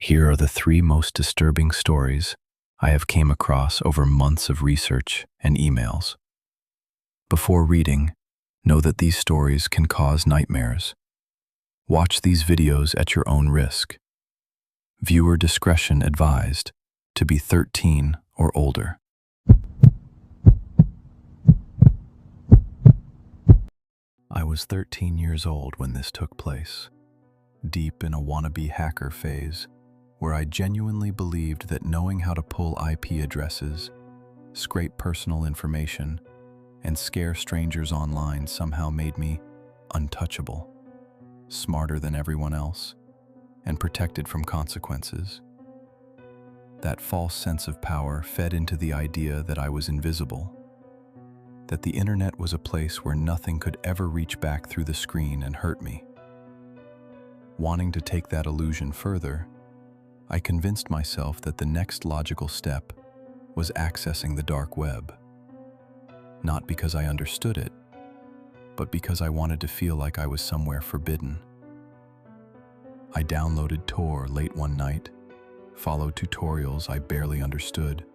Here are the three most disturbing stories I have came across over months of research and emails. Before reading, know that these stories can cause nightmares. Watch these videos at your own risk. Viewer discretion advised, to be 13 or older. I was 13 years old when this took place, deep in a wannabe hacker phase, where I genuinely believed that knowing how to pull IP addresses, scrape personal information, and scare strangers online somehow made me untouchable, smarter than everyone else, and protected from consequences. That false sense of power fed into the idea that I was invisible, that the internet was a place where nothing could ever reach back through the screen and hurt me. Wanting to take that illusion further, I convinced myself that the next logical step was accessing the dark web. Not because I understood it, but because I wanted to feel like I was somewhere forbidden. I downloaded Tor late one night, followed tutorials I barely understood,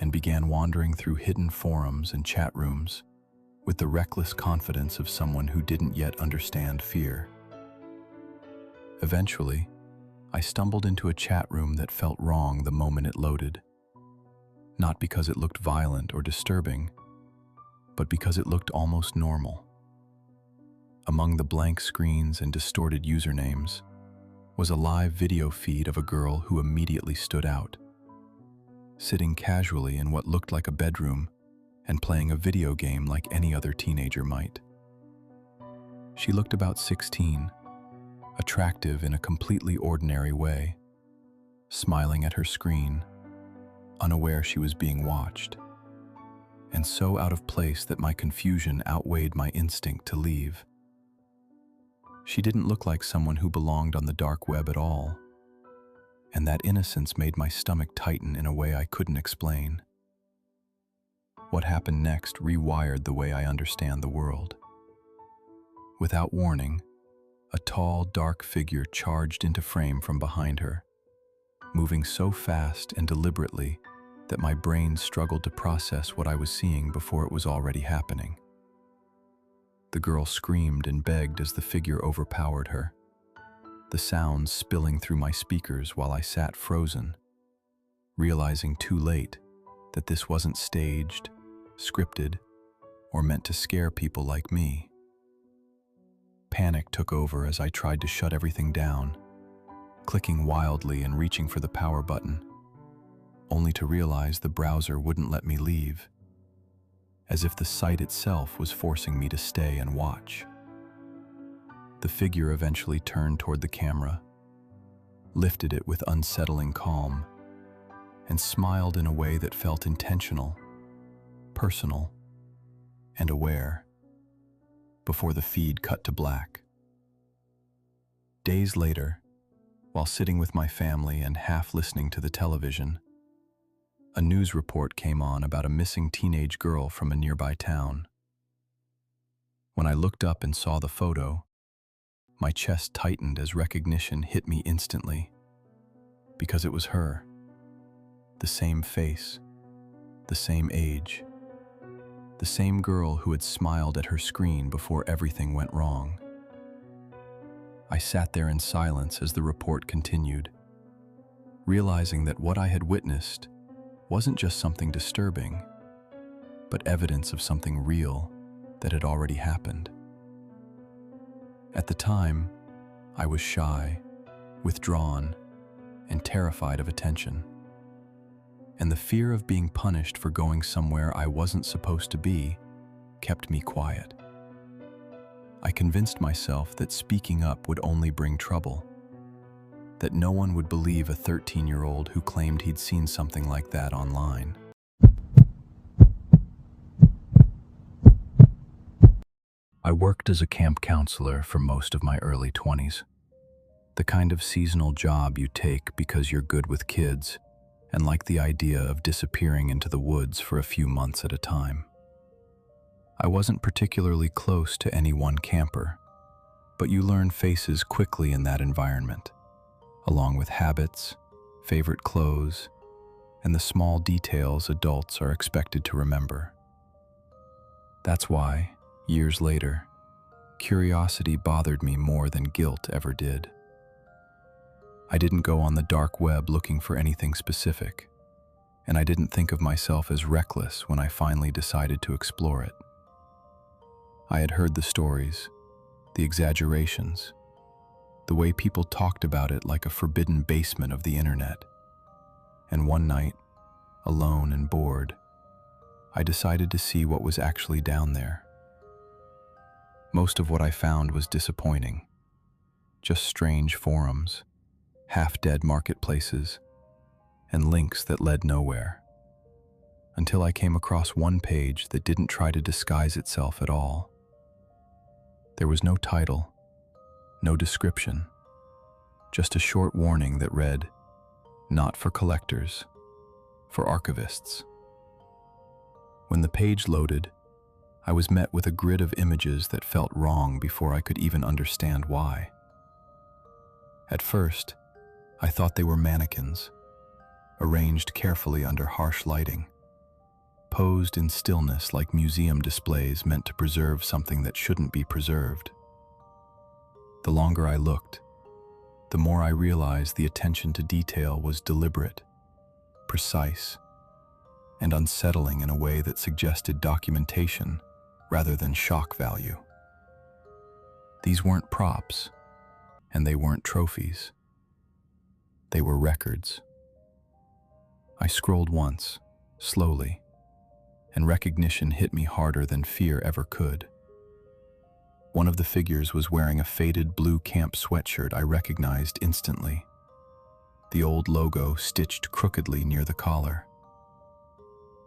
and began wandering through hidden forums and chat rooms with the reckless confidence of someone who didn't yet understand fear. Eventually, I stumbled into a chat room that felt wrong the moment it loaded. Not because it looked violent or disturbing, but because it looked almost normal. Among the blank screens and distorted usernames was a live video feed of a girl who immediately stood out, sitting casually in what looked like a bedroom and playing a video game like any other teenager might. She looked about 16, attractive in a completely ordinary way, smiling at her screen, unaware she was being watched, and so out of place that my confusion outweighed my instinct to leave. She didn't look like someone who belonged on the dark web at all, and that innocence made my stomach tighten in a way I couldn't explain. What happened next rewired the way I understand the world. Without warning, a tall, dark figure charged into frame from behind her, moving so fast and deliberately that my brain struggled to process what I was seeing before it was already happening. The girl screamed and begged as the figure overpowered her, the sounds spilling through my speakers while I sat frozen, realizing too late that this wasn't staged, scripted, or meant to scare people like me. Panic took over as I tried to shut everything down, clicking wildly and reaching for the power button, only to realize the browser wouldn't let me leave, as if the site itself was forcing me to stay and watch. The figure eventually turned toward the camera, lifted it with unsettling calm, and smiled in a way that felt intentional, personal, and aware, before the feed cut to black. Days later, while sitting with my family and half listening to the television, a news report came on about a missing teenage girl from a nearby town. When I looked up and saw the photo, my chest tightened as recognition hit me instantly, because it was her. The same face, the same age, the same girl who had smiled at her screen before everything went wrong. I sat there in silence as the report continued, realizing that what I had witnessed wasn't just something disturbing, but evidence of something real that had already happened. At the time, I was shy, withdrawn, and terrified of attention. And the fear of being punished for going somewhere I wasn't supposed to be kept me quiet. I convinced myself that speaking up would only bring trouble, that no one would believe a 13-year-old who claimed he'd seen something like that online. I worked as a camp counselor for most of my early 20s, the kind of seasonal job you take because you're good with kids and like the idea of disappearing into the woods for a few months at a time. I wasn't particularly close to any one camper, but you learn faces quickly in that environment. along with habits, favorite clothes, and the small details adults are expected to remember. That's why, years later, curiosity bothered me more than guilt ever did. I didn't go on the dark web looking for anything specific, and I didn't think of myself as reckless when I finally decided to explore it. I had heard the stories, the exaggerations, the way people talked about it like a forbidden basement of the internet. And one night, alone and bored, I decided to see what was actually down there. Most of what I found was disappointing. Just strange forums, half-dead marketplaces, and links that led nowhere. Until I came across one page that didn't try to disguise itself at all. There was no title, no description, just a short warning that read, "Not for collectors, for archivists." When the page loaded, I was met with a grid of images that felt wrong before I could even understand why. At first, I thought they were mannequins, arranged carefully under harsh lighting, posed in stillness like museum displays meant to preserve something that shouldn't be preserved. The longer I looked, the more I realized the attention to detail was deliberate, precise, and unsettling in a way that suggested documentation rather than shock value. These weren't props, and they weren't trophies. They were records. I scrolled once, slowly, and recognition hit me harder than fear ever could. One of the figures was wearing a faded blue camp sweatshirt I recognized instantly, the old logo stitched crookedly near the collar.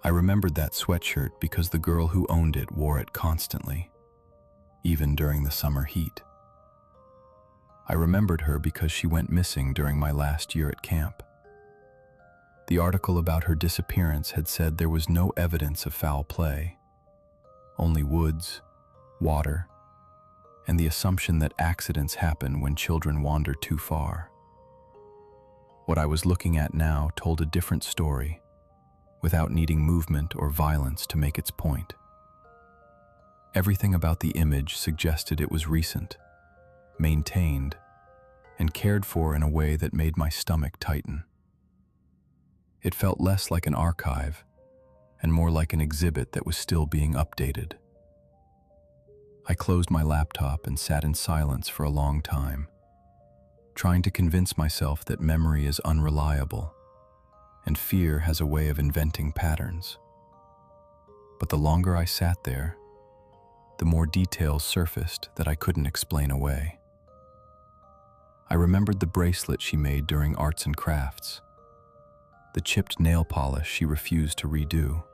I remembered that sweatshirt because the girl who owned it wore it constantly, even during the summer heat. I remembered her because she went missing during my last year at camp. The article about her disappearance had said there was no evidence of foul play, only woods, water, and the assumption that accidents happen when children wander too far. What I was looking at now told a different story, without needing movement or violence to make its point. Everything about the image suggested it was recent, maintained, and cared for in a way that made my stomach tighten. It felt less like an archive and more like an exhibit that was still being updated. I closed my laptop and sat in silence for a long time, trying to convince myself that memory is unreliable and fear has a way of inventing patterns. But the longer I sat there, the more details surfaced that I couldn't explain away. I remembered the bracelet she made during arts and crafts, the chipped nail polish she refused to redo,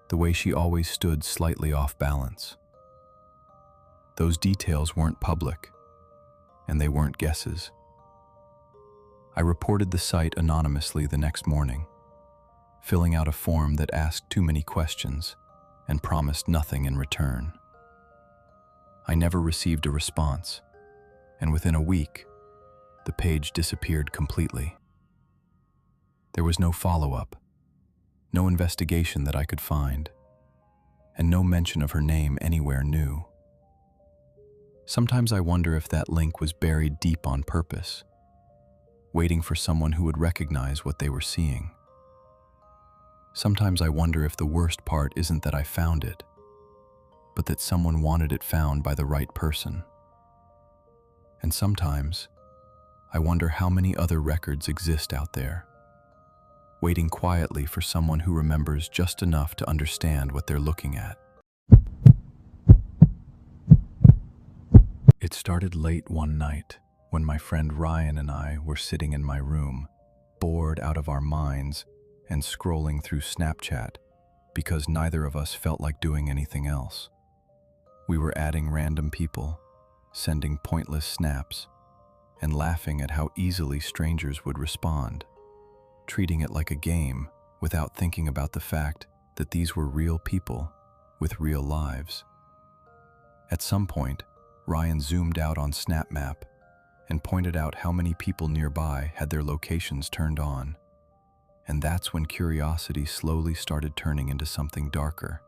the way she always stood slightly off balance. Those details weren't public, and they weren't guesses. I reported the site anonymously the next morning, filling out a form that asked too many questions and promised nothing in return. I never received a response, and within a week, the page disappeared completely. There was no follow-up, no investigation that I could find, and no mention of her name anywhere new. Sometimes I wonder if that link was buried deep on purpose, waiting for someone who would recognize what they were seeing. Sometimes I wonder if the worst part isn't that I found it, but that someone wanted it found by the right person. And sometimes I wonder how many other records exist out there, waiting quietly for someone who remembers just enough to understand what they're looking at. It started late one night when my friend Ryan and I were sitting in my room, bored out of our minds and scrolling through Snapchat because neither of us felt like doing anything else. We were adding random people, sending pointless snaps, and laughing at how easily strangers would respond, treating it like a game without thinking about the fact that these were real people with real lives. At some point, Ryan zoomed out on SnapMap and pointed out how many people nearby had their locations turned on. And that's when curiosity slowly started turning into something darker.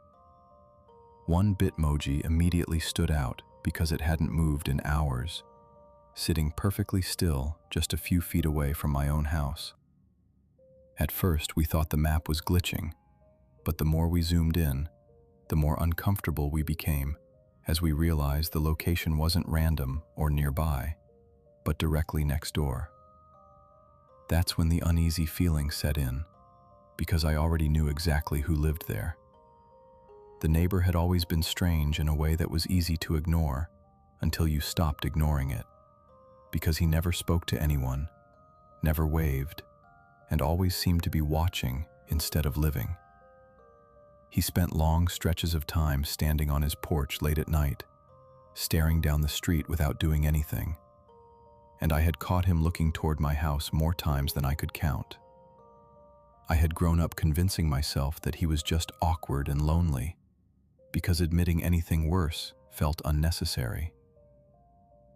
One Bitmoji immediately stood out because it hadn't moved in hours, sitting perfectly still just a few feet away from my own house. At first, we thought the map was glitching, but the more we zoomed in, the more uncomfortable we became as we realized the location wasn't random or nearby, but directly next door. That's when the uneasy feeling set in, because I already knew exactly who lived there. The neighbor had always been strange in a way that was easy to ignore until you stopped ignoring it, because he never spoke to anyone, never waved, and always seemed to be watching instead of living. He spent long stretches of time standing on his porch late at night, staring down the street without doing anything, and I had caught him looking toward my house more times than I could count. I had grown up convincing myself that he was just awkward and lonely, because admitting anything worse felt unnecessary.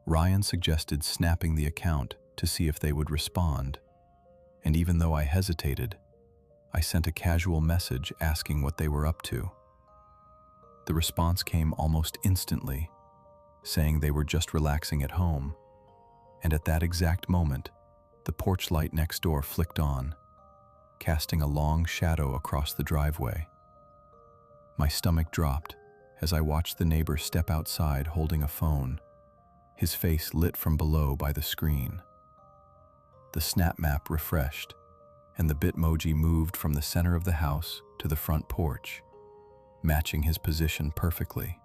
Ryan suggested snapping the account to see if they would respond, and even though I hesitated, I sent a casual message asking what they were up to. The response came almost instantly, saying they were just relaxing at home, and at that exact moment, the porch light next door flicked on, casting a long shadow across the driveway. My stomach dropped as I watched the neighbor step outside holding a phone, his face lit from below by the screen. The snap map refreshed, and the Bitmoji moved from the center of the house to the front porch, matching his position perfectly.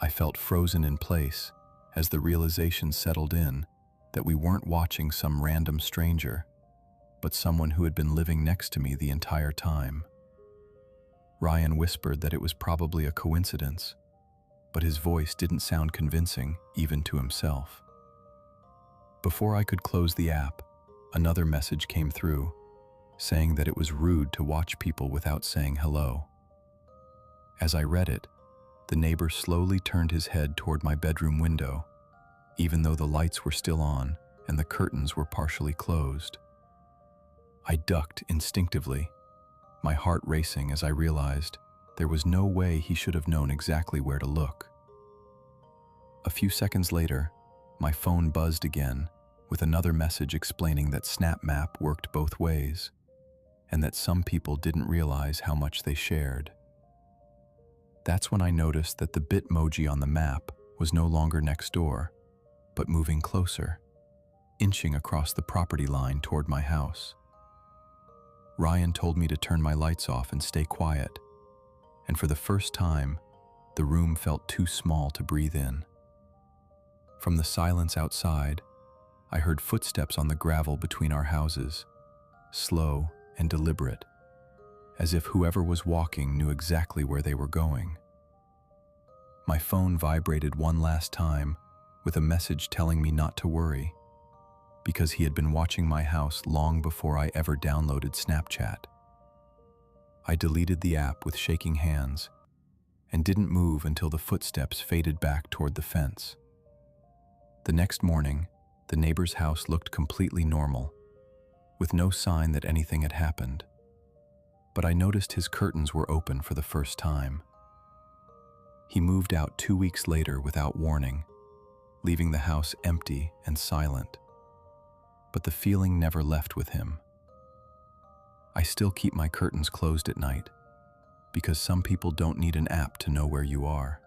I felt frozen in place as the realization settled in that we weren't watching some random stranger, but someone who had been living next to me the entire time. Ryan whispered that it was probably a coincidence, but his voice didn't sound convincing even to himself. Before I could close the app, another message came through, saying that it was rude to watch people without saying hello. As I read it, the neighbor slowly turned his head toward my bedroom window, even though the lights were still on and the curtains were partially closed. I ducked instinctively, my heart racing as I realized there was no way he should have known exactly where to look. A few seconds later, my phone buzzed again with another message explaining that SnapMap worked both ways, and that some people didn't realize how much they shared. That's when I noticed that the Bitmoji on the map was no longer next door, but moving closer, inching across the property line toward my house. Ryan told me to turn my lights off and stay quiet, and for the first time, the room felt too small to breathe in. From the silence outside, I heard footsteps on the gravel between our houses, slow and deliberate, as if whoever was walking knew exactly where they were going. My phone vibrated one last time with a message telling me not to worry, because he had been watching my house long before I ever downloaded Snapchat. I deleted the app with shaking hands and didn't move until the footsteps faded back toward the fence. The next morning, the neighbor's house looked completely normal, with no sign that anything had happened. But I noticed his curtains were open for the first time. He moved out 2 weeks later without warning, leaving the house empty and silent. But the feeling never left with him. I still keep my curtains closed at night, because some people don't need an app to know where you are.